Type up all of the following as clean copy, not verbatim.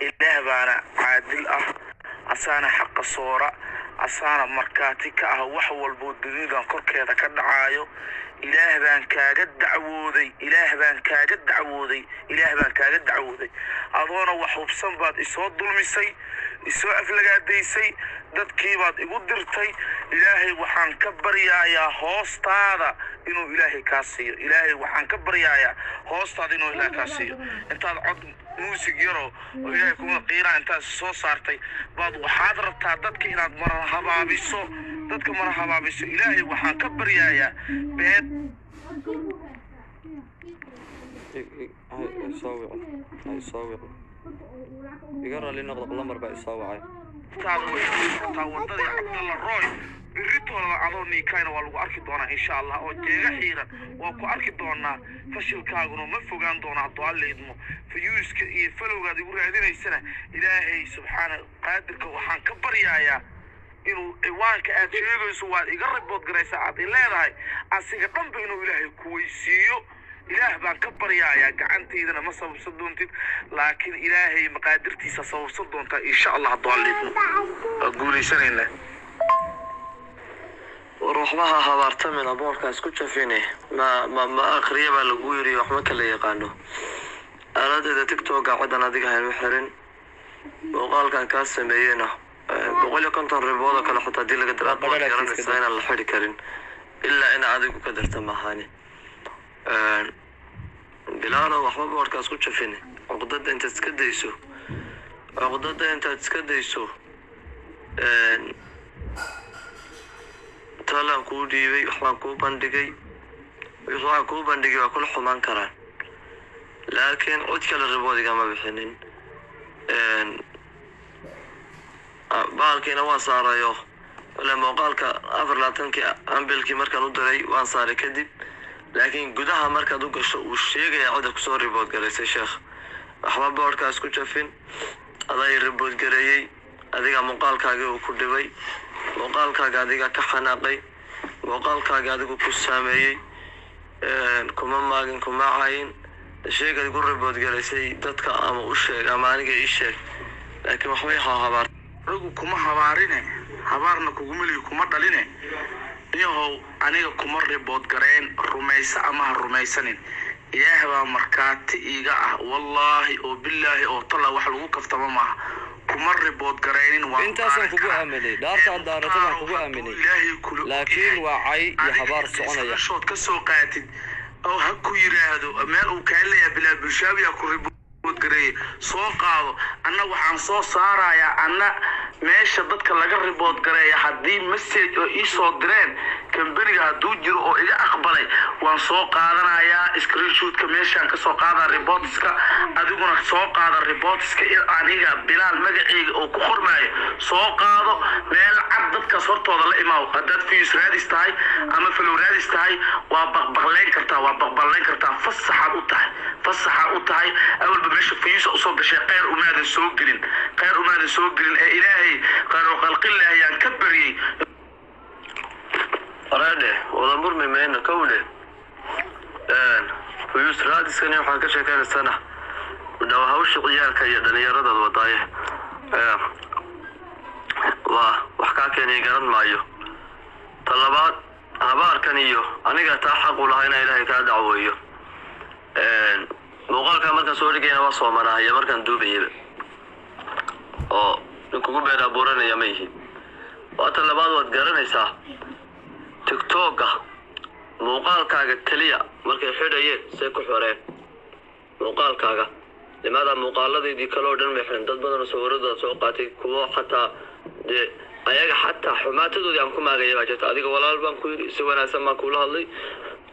إله بانا عادل أسانا حق صورة أسانا مركاتك وحول بودنيدا كركيدا كدعايو إله بان كاجد دعوودي إله بان كاجد دعوودي إله بان كاجد دعوودي أظن وحوب صنبات إسود ظلمسي إسود أفلقاديسي dadkii baad igu dirtay ilaahay waxaan ka baryayaa hoostaada inuu ilaahay ka siiyo ilaahay waxaan ka baryayaa hoostaada inuu ilaahay ka siiyo intaad cod muusig yaro oo ilaahay kuma qiira intaad soo saartay baad waxaad rabtaa dadka inaad marhabaabiso dadka marhabaabiso ilaahay waxaan ka baryayaa beed يصور يقرأ لي نقطة لمر بقى يصور tawadada Cabdalla Roy birritooda adooni kayna waa lagu arki doonaa insha Allah oo jeega xiiran waa ku arki doonaa fashilkaaguna ma fogaan doona doaleedmo fiyuuska iyo falowgaad igu raadinaysana ilaahay subxaanahu qaadirka waxaan ka baryayaa inuu ciwaanka aad sheegayso waa iga ribood garaysaa aad leedahay asiga dhanba inuu ilaahay ku weysiiyo إله بان كبر يا قعنتي إذا ما صوب صدونتي لكن إلهي مقادرتي صوب صدونتا إن شاء الله ضالين أقولي سنين وروح بها هبارت من أبوك أسكت فيني ما أخريه بالقويري وحمك اللي يقانو أراد إذا تكتو قاعد أنا ذيك هالمحرن وقال كان كاس بينا بقول لك أنت الربوضة كلا حتى دي لقد رأى كرن السنين الله حري كرين إلا أنا عادك قدرت معاني بلانا وحباب وركاس كل شفيني عقدت أنت تسكديسو عقدت أنت تسكديسو تلا كودي وحنا كوباندجي وحنا كوباندجي وكل حمان كران لكن أتكلم الرباطي كما بحنين بالكينا وصار يو لما قالك أفرلاتنك أمبلكي مركا ندري وانصاري كدب لكن جودها مركز دوقش والشيء جاي عودك صوري بود جريس الشيخ أحباب بوركاس كوتشافين هذا يربط جريي هذيك مقال كاجي وكردبي مقال كاجي هذيك كحناقي مقال كاجي هذيك كسامي كمان ماجن كمان عين الشيء قاعد يقول ربط جريسي تدك أما وشيء أما أنا جاي الشيء لكن ما هو هبار رجو كمان هبارينه هبارنا كوملي كمان دلينه يهو أنا كمر رباط جرين رميسة أما رميسنين يهوا مركات إيجا والله وبالله وطلع وحلو كف تمامها كمر رباط جرين أنت أصلا كبو أمني دارت عن دارة طبعا كبو أمني لكن وعي يحبار صعنا يا شوط كسوقات أو هكو يرادو أمال وكالة بلا بشابي أكو رباط جرين سوقه أنا وحن صار يا أنا meesha dadka laga ribood gareeyo hadii message oo ii soo direen kambaniga haduu jiro oo iga aqbalay waan soo qaadanayaa screenshot-ka meeshaan ka soo qaada reportska adiguna soo qaada reportska aniga bilaal magacayga oo ku qormaayo soo qaado meel cad dadka hortooda la imaaw hadaad fiis raadis tahay ama flow raadis tahay waa baqbaqleen kartaa fasaxa u tahay awalba meesha fiis soo gashay qeyr umaadan soo gelin ee ilaahay قالوا خلق الله ينكبري راده وضمر من كونه فيوس رادس كان يوحنا كشكال السنة ودو هوش قيالك يدني يرد الوضايح وحكاكيني قرن مايو طلبات هبار كانيو أنا قلت أحق لهينا إلهي كادعويو موقال كان مركز سوري كينا وصوى منها هي مركز دوبي نكوكو بين أبورنا يميه وأتلا بعض وتقرن إسا تيك موقال كاغا كليا مركي حداية سيكو حورين موقال كاغا لماذا موقال دي كلو دن محرن داد بدن سورد سوقاتي كو حتى دي أياغا حتى حماتدو دي أنكو ماغا يباجت أديك والال بانكو سوانا سما كولا هالي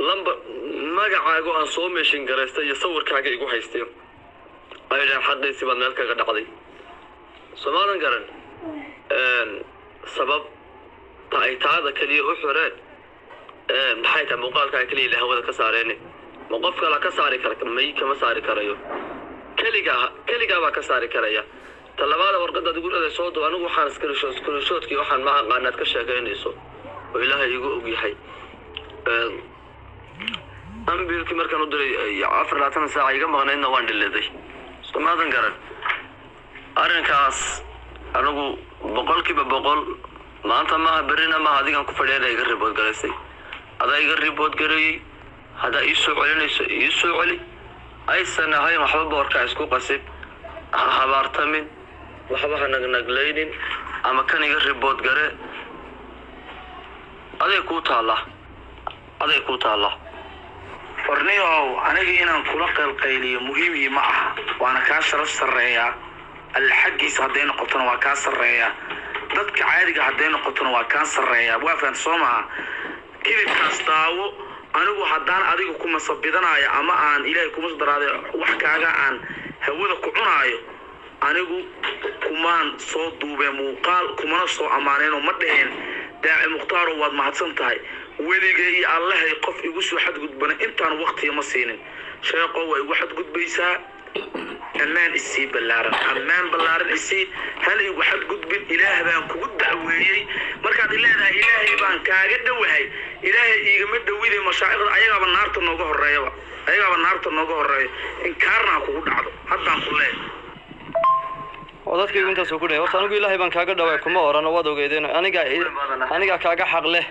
لمبا ماغا أن سو ميشين غريستا يصور كاغا يقو حيستيو أيضا حد يسيبان مالكا غدا قدي سمعنا قرن سبب تايتادا كلي أحرد محيط موقال كان كلي اللي هو ذا كساريني موقف كلا كساري كرك مي كما ساري كرايو كلي با كساري كرايا طلبات ورقة تقول هذا صوت وأنا وحنا سكرينشوت كي وحنا ما قنات كشاكينيسو وإله يجو يحي أم بيرك مركان ودري عفر لا تنسى عيقا مغنينا وان اللي soomaadan garan arrinkaas anigu boqolkiiba boqol maanta maaha berrina maaha adigan ku fadhiyana iga ribood garaysay adaa iga ribood gareeyey haddaa ii soo celinayso ii soo celi aysan ahayn waxba boorkaa isku qasib ha habaartamin waxba ha nagnaglaynin ama kan iga ribood gare aday kuu taalla farniyow aniga inaan kula qaylqayliyo muhiimii ma aha waana kaa sharaf sarreeyaa alla xaggiisa hadday noqotona waa kaa sarreeyaa dadka caadiga hadday noqotona waa kaa sarreeyaa waa fahan soo maha kilibkaas daawo anigu haddaan adiga ku masabidanayo ama aan ilaahay kuma daraaday wax kaaga aan hawada ku cunaayo anigu kumaan soo duubee muuqaal kumana soo ammaaneenoo ma dhaheen daaci mukhtaaro waad mahadsan tahay weligay iyo allahay qof igu soo xadgudbana intaan waqtiga ma siinin sheeqo waa igu xadgudbaysaa ammaan isii ballaaran isii hal igu xadgudbin ilaah baan kugu dacweeyey markaad leedahay ilaahay baan kaaga dhowahay ilaahay iigama dhowide mashaaikhda ayagaaba naarta nooga horeeyo inkaarnaa kugu dhacdo haddaan ku leeyahay dadkaygu intaasuu ku dhahay horta anigu ilaahay baan kaaga dhawaay kuma oran waad ogeedeen aniga kaaga xaq leh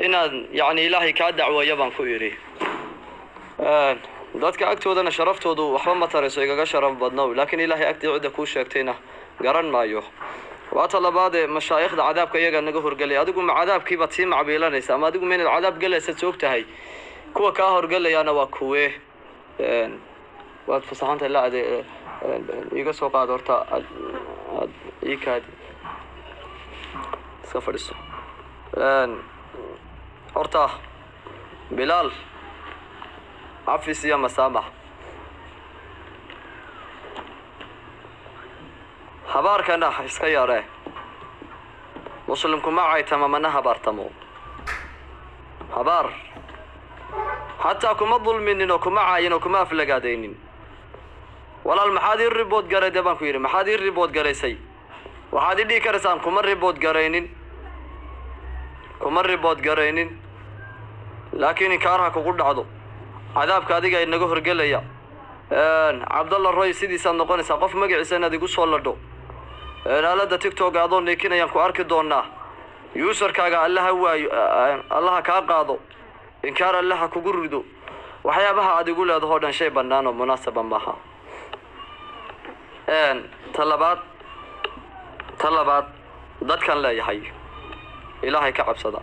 inaad yacni ilaahay kaa dacweeya baan ku idhi dadka agtoodana sharaftoodu waxba ma tarayso igaga sharaf badnow laakiin ilaahay agtii cidda kuu sheegtayna garan maayo waata labaadee mashaayikhda cadaabka iyaga naga horgelaya adigu ma cadaabkiibaad sii macbiilanaysa ama adigu maynaad cadaab gelaysaad soog tahay kuwa kaa horgelayaana waa kuwee waad fasaxantahay la iga soo qaad horta aad ii kaadi iska fadhiso horta bilaal cafis iyo masaamax habaarkana iska yaree muslimku ma caytama mana habaartamo habaar xataa kuma dulminin oo kuma caayin oo kuma aflagaadaynin walaal maxaad ii ribood garayde baan ku yidhi maxaad ii ribood garaysay waxaad ii dhihi karaysaan kuma ribood garaynin laakiin inkaar ha kugu dhacdo cadaabka adiga inaga horgelaya cabdalla roy sidiisaad noqonaysaa qof magaciisa inaad igu soo ladho aalada tiktok adoo neekinayaan ku arki doonaa yuusarkaaga allaha waayo allaha kaa qaado inkaar allaha kugu rido waxyaabaha aad igu leedahoo dhan shay bannaan oo munaasaba maaha ta labaad dadkan leeyahay ilaahay ka cabsada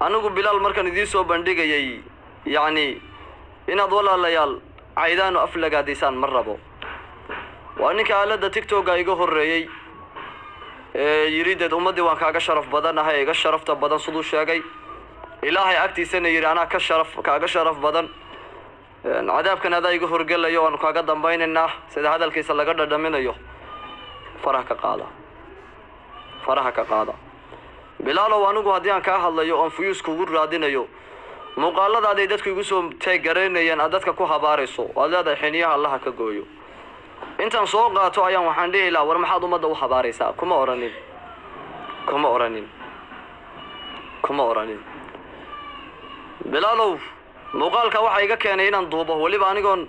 anigu bilaal markaan idiin soo bandhigayay yacni inaad walaalayaal caydaanu aflagaadaysaan ma rabo waa ninka aalada tiktoka iga horreeyey yidhi deed ummaddii waan kaaga sharaf badanahay iga sharafta badan siduu sheegay ilaahay agtiisana yidhi anaa kaaga sharaf badan cadaabkan adaa iga horgelayo waanu kaaga dambaynaynaa sida hadalkiisa laga dhadhaminayo faraha ka qaada bilaalow anigu haddii aan kaa hadlayo oon fuyuus kugu raadinayo muuqaalladaaday dadku igu soo teeggaraynayaan aad dadka ku habaarayso waad leedahay xiniyaha allaha ka gooyo intaan soo qaato ayaan waxaan dhihi lahaa war maxaad ummadda u habaaraysaa kuma oranin bilaalow muuqaalka waxaa iga keenay inaan duubo weliba anigoon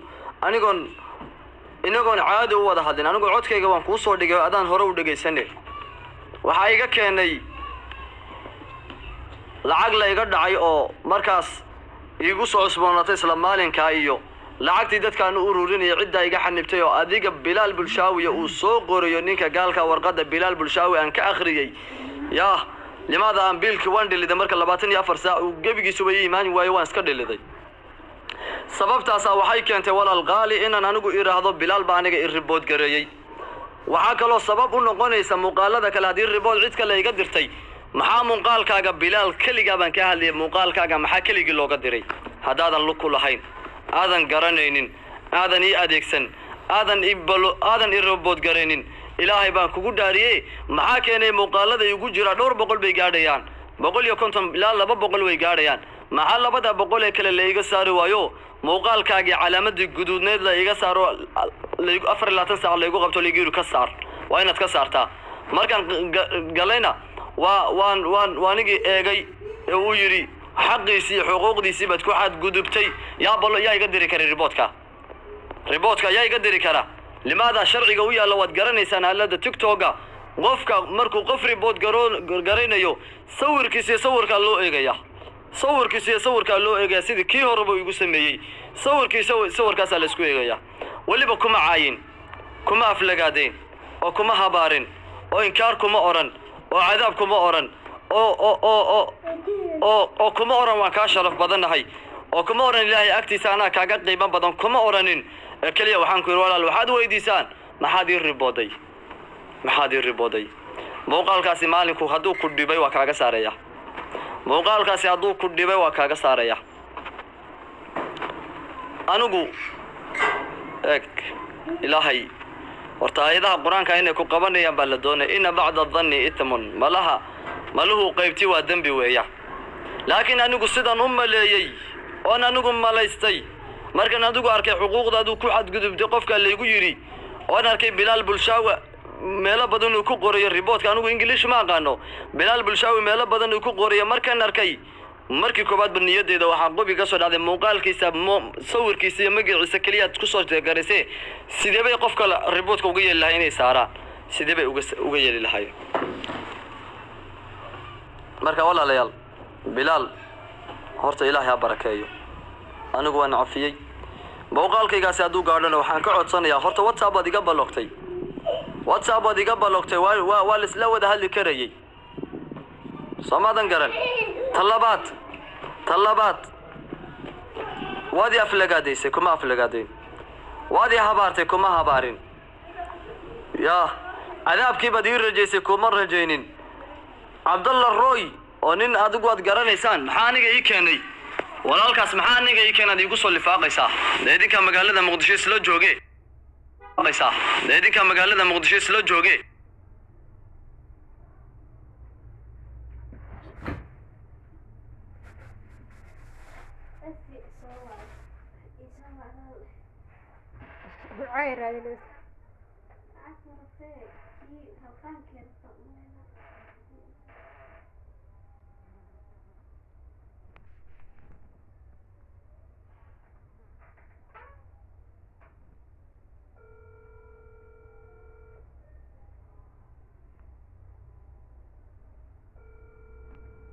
caadi u wada hadlin anigu codkayga waan kuu soo dhigay adaan hore u dhegaysane waxaa iga keenay lacag la iga dhacay oo markaas iigu soo cusboonaatay isla maalinkaa iyo lacagtii dadkaan u ururinaya ciddaa iga xanibtay oo adiga bilaal bulshaawiya uu soo qorayo ninka gaalka warqadda bilaal bulshaawi aan ka akhriyey yaa limaada aan biilkii waan dhiliday marka 24 saac uu gebigiisuba ii imaan waayo waan iska dhiliday sababtaasaa waxay keentay walaal qaali inaan anigu idhaahdo bilaal baa aniga i ribood gareeyey waxaa kaloo sabab u noqonaysa muuqaalada kale haddii ribood cid kale iga dirtay maxaa muuqaalkaaga bilaal keligaa baan ka hadlayay muuqaalkaaga maxaa keligii looga diray haddaadan lug ku lahayn aadan garanaynin aadan ii adeegsan aadan i ribood garaynin ilaahay baan kugu dhaariyey maxaa keenay muuqaalada igu jira dhowr boqol bay gaadhayaan 150 ilaa 200 way gaadhayaan maxaa 200 ee kale la iga saari waayo muuqaalkaagii calaamadii guduudneed la iga saaro 24 saac la igu qabto la igu ka saar waa inaad ka saartaa markaan galayna waanigi eegay uu yidhi xaqiisii xuquuqdiisii baad ku xadgudubtay yaa iga diri karay riboodka riboodka ayaa iga diri kara limaada sharciga u yaalla waad garanaysaan aalada tiktoka qofka markuu qof ribood garaynayo sawirkiisa sawirka loo eegaya sawirkiisa sawirka loo eegaya sidii kii horeba igu sameeyay sawirkiisa sawirkaas la isku eegaya waliba kuma caayin kuma aflagaadeen oo kuma habaarin oo inkaar kuma oran oo cadaab kuma oran oo kuma oran waan ka sharaf badanahay oo kuma oran ilaahay agtiisa ana kaaga qiimo badan kuma oranin kaliya waxaan ku walaal waxaad weydiisaan maxaad ii ribooday muuqaalkaasi maalinku hadduu ku dhibay waa kaaga saaraya muuqaalkaasi hadduu ku dhibay waa kaaga saaraya anigu ilaahay horta aayadaha quraanka inay ku qabanayaan baa la doonay inna bacda dhanni ithmun maluhu qaybti waa dambi weeya laakiin anigu sidan u maleeyay oo anigu malaystay markaan adigu arkay xuquuqdaadu ku xadgudubtay qofka la igu yiri oo arkay Bilaal Bulshaawi meelo badan uu ku qorayo riboodka anigu English ma aqaano Bilaal Bulshaawi meelo badan uu ku qorayo markaan arkay markii koobaad baniyadeeda waxaan qobiga soo dhacday muuqaalkiisa sawirkiisa iyo magaciisa kaliya ku soo gaarayse sidee bay qofka riboodka uga yeeli lahayn inay saaraan sidee bay uga yeeli lahayn marka walaalayaal Bilaal horta Ilaahay ha barakeeyo anigu waan cafiyay muuqaalkaygaasi hadduu gaadhana waxaan ka codsanayaa horta WhatsApp baad iga balogtay waa la isla wada hadli karayay samadan garan talabaad waadi aflagaadaysay kuma aflagaadayn waadi habaartay kuma habaarin yaa cadaabkii baad ii rajaysay kuma rajaynin Cabdallah Roy oo nin adigu aad garanaysaan maxaa aniga ii keenay walaalkaas maxaa aniga ii keenay igu soo lifaaqaysaa deedinka magaalada Muqdisho isla jooge